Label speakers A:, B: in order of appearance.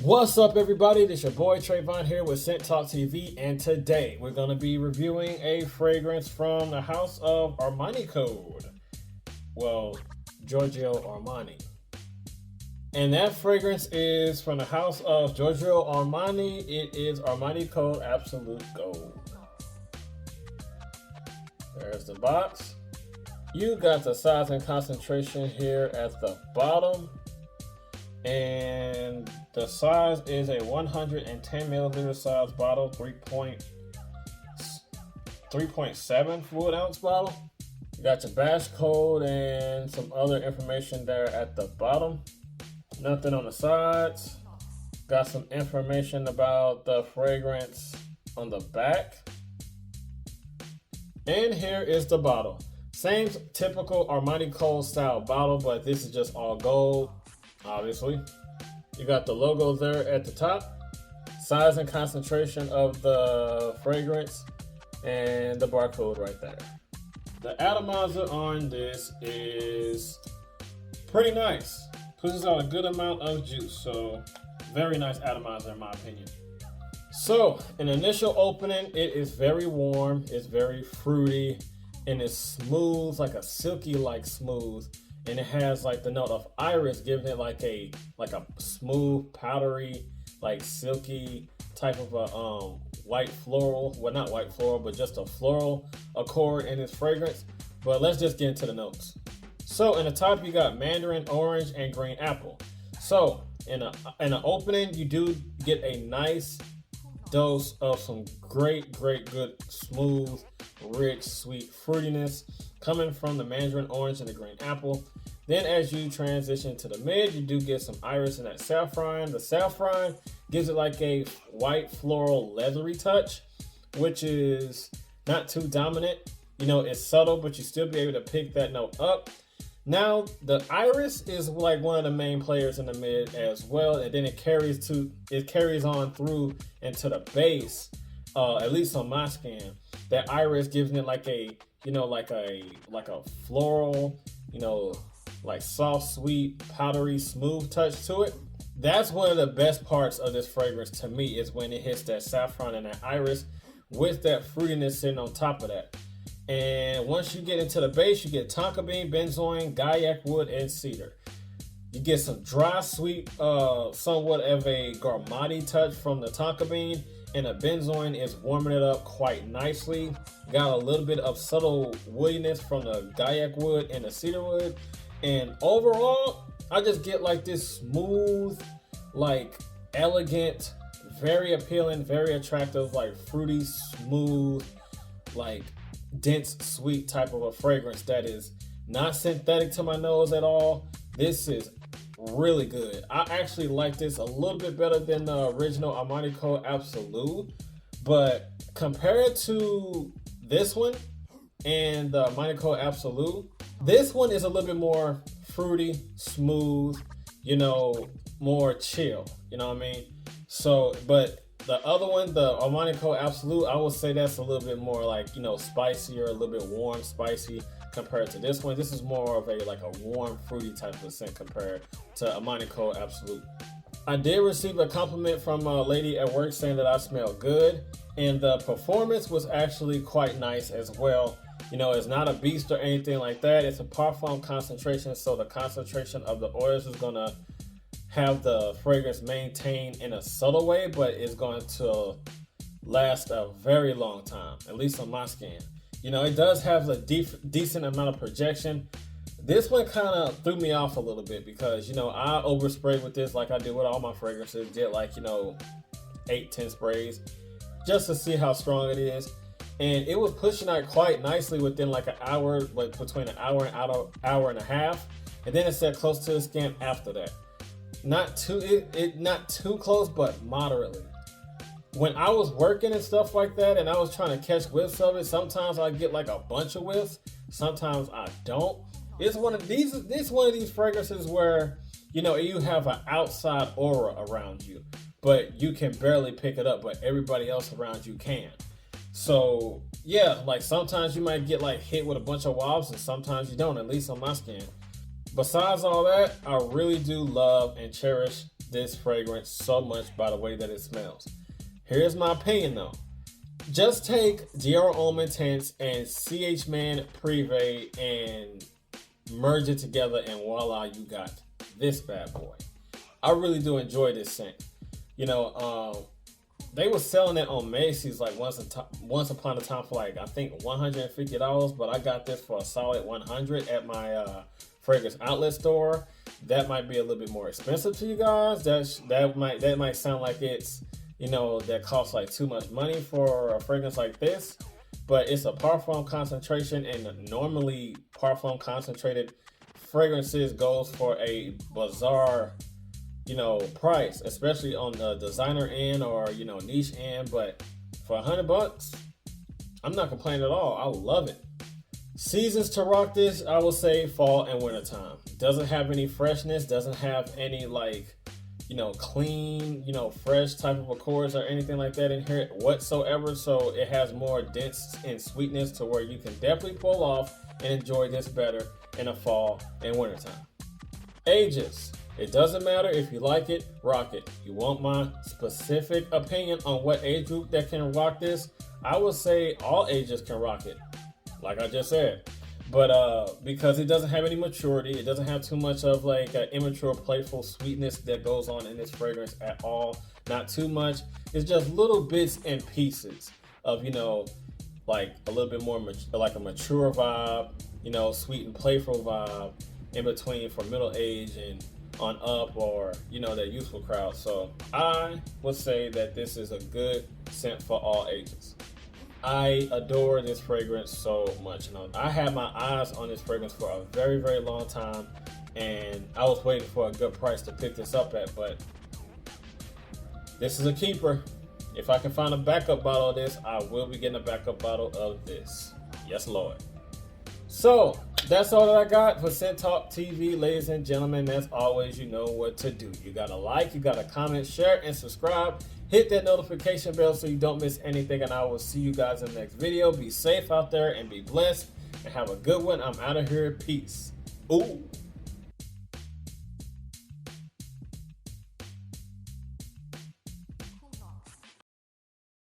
A: What's up, everybody? This your boy Trayvon here with Scent Talk TV, and today we're going to be reviewing a fragrance from the house of Armani Code. Well, Giorgio Armani. And that fragrance is from the house of Giorgio Armani. It is Armani Code Absolute Gold. There's the box. You got the size and concentration here at the bottom. And the size is a 110 milliliter size bottle, 3.7 fluid ounce bottle. You got your batch code and some other information there at the bottom. Nothing on the sides. Got some information about the fragrance on the back. And here is the bottle. Same typical Armani Code style bottle, but this is just all gold. Obviously, you got the logo there at the top, size and concentration of the fragrance, and the barcode right there. The atomizer on this is pretty nice. Pushes out a good amount of juice, so very nice atomizer in my opinion. So, an initial opening, it is very warm, it's very fruity, and it's smooth, like a silky like smooth. And it has like the note of iris, giving it like a smooth, powdery, like silky type of a white floral. Well, not white floral, but just a floral accord in this fragrance. But let's just get into the notes. So in the top, you got mandarin, orange, and green apple. So in an opening, you do get a nice dose of some great, good, smooth, rich, sweet fruitiness coming from the mandarin orange and the green apple. Then as you transition to the mid, you do get some iris and that saffron. The saffron gives it like a white floral leathery touch, which is not too dominant. You know, it's subtle, but you still be able to pick that note up. Now, the iris is like one of the main players in the mid as well, and then it carries on through into the base, at least on my skin. That iris gives it like a, you know, like a floral, you know, like soft, sweet, powdery, smooth touch to it. That's one of the best parts of this fragrance to me, is when it hits that saffron and that iris with that fruitiness sitting on top of that. And once you get into the base, you get tonka bean, benzoin, gaiac wood, and cedar. You get some dry, sweet, somewhat of a gourmand touch from the tonka bean, and the benzoin is warming it up quite nicely. Got a little bit of subtle woodiness from the gaiac wood and the cedar wood. And overall, I just get like this smooth, like elegant, very appealing, very attractive, like fruity, smooth, like dense, sweet type of a fragrance that is not synthetic to my nose at all. This is really good. I actually like this a little bit better than the original Armani Code Absolu, but compared to this one and the Armani Code Absolu, this one is a little bit more fruity, smooth, you know, more chill, you know what I mean? So, but the other one, the Armani Code Absolute, I would say that's a little bit more like, you know, spicier, a little bit warm, spicy compared to this one. This is more of a like a warm, fruity type of scent compared to Armani Code Absolute. I did receive a compliment from a lady at work saying that I smell good, and the performance was actually quite nice as well. You know, it's not a beast or anything like that. It's a parfum concentration, so the concentration of the oils is gonna have the fragrance maintained in a subtle way, but it's going to last a very long time, at least on my skin. You know, it does have a decent amount of projection. This one kind of threw me off a little bit because, you know, I oversprayed with this like I do with all my fragrances. Did like, you know, 8-10 sprays just to see how strong it is. And it was pushing out quite nicely within like an hour, like between an hour and hour and a half. And then it set close to the skin after that. Not too close, but moderately. When I was working and stuff like that, and I was trying to catch whiffs of it, sometimes I get like a bunch of whiffs, sometimes I don't. It's one of these fragrances where, you know, you have an outside aura around you, but you can barely pick it up, but everybody else around you can. So yeah, like sometimes you might get like hit with a bunch of wobs, and sometimes you don't, at least on my skin. Besides all that, I really do love and cherish this fragrance so much by the way that it smells. Here's my opinion though. Just take Dior Homme Intense and CH Man Privé and merge it together, and voila, you got this bad boy. I really do enjoy this scent. You know, they were selling it on Macy's like once upon a time for like I think $150, but I got this for a solid $100 at my fragrance outlet store. That might be a little bit more expensive to you guys. That might sound like it's, you know, that costs like too much money for a fragrance like this, but it's a parfum concentration, and normally parfum concentrated fragrances goes for a bizarre, you know, price, especially on the designer end or, you know, niche end. But for $100, I'm not complaining at all. I love it. Seasons to rock this, I would say fall and winter time. Doesn't have any freshness, doesn't have any like, you know, clean, you know, fresh type of accords or anything like that in here whatsoever. So it has more dense and sweetness to where you can definitely pull off and enjoy this better in the fall and winter time. Ages. It doesn't matter if you like it, rock it. You want my specific opinion on what age group that can rock this? I would say all ages can rock it, like I just said. But because it doesn't have any maturity, it doesn't have too much of like an immature, playful sweetness that goes on in this fragrance at all. Not too much. It's just little bits and pieces of, you know, like a little bit more like a mature vibe, you know, sweet and playful vibe in between for middle age and on up, or, you know, that youthful crowd. So I would say that this is a good scent for all ages. I adore this fragrance so much. You know, I had my eyes on this fragrance for a very, very long time, and I was waiting for a good price to pick this up at, but this is a keeper. If I can find a backup bottle of this, I will be getting a backup bottle of this. Yes, Lord. So that's all that I got for Scent Talk TV, ladies and gentlemen. As always, you know what to do. You gotta like, you gotta comment, share, and subscribe. Hit that notification bell so you don't miss anything, and I will see you guys in the next video. Be safe out there and be blessed, and have a good one. I'm out of here. Peace. Ooh.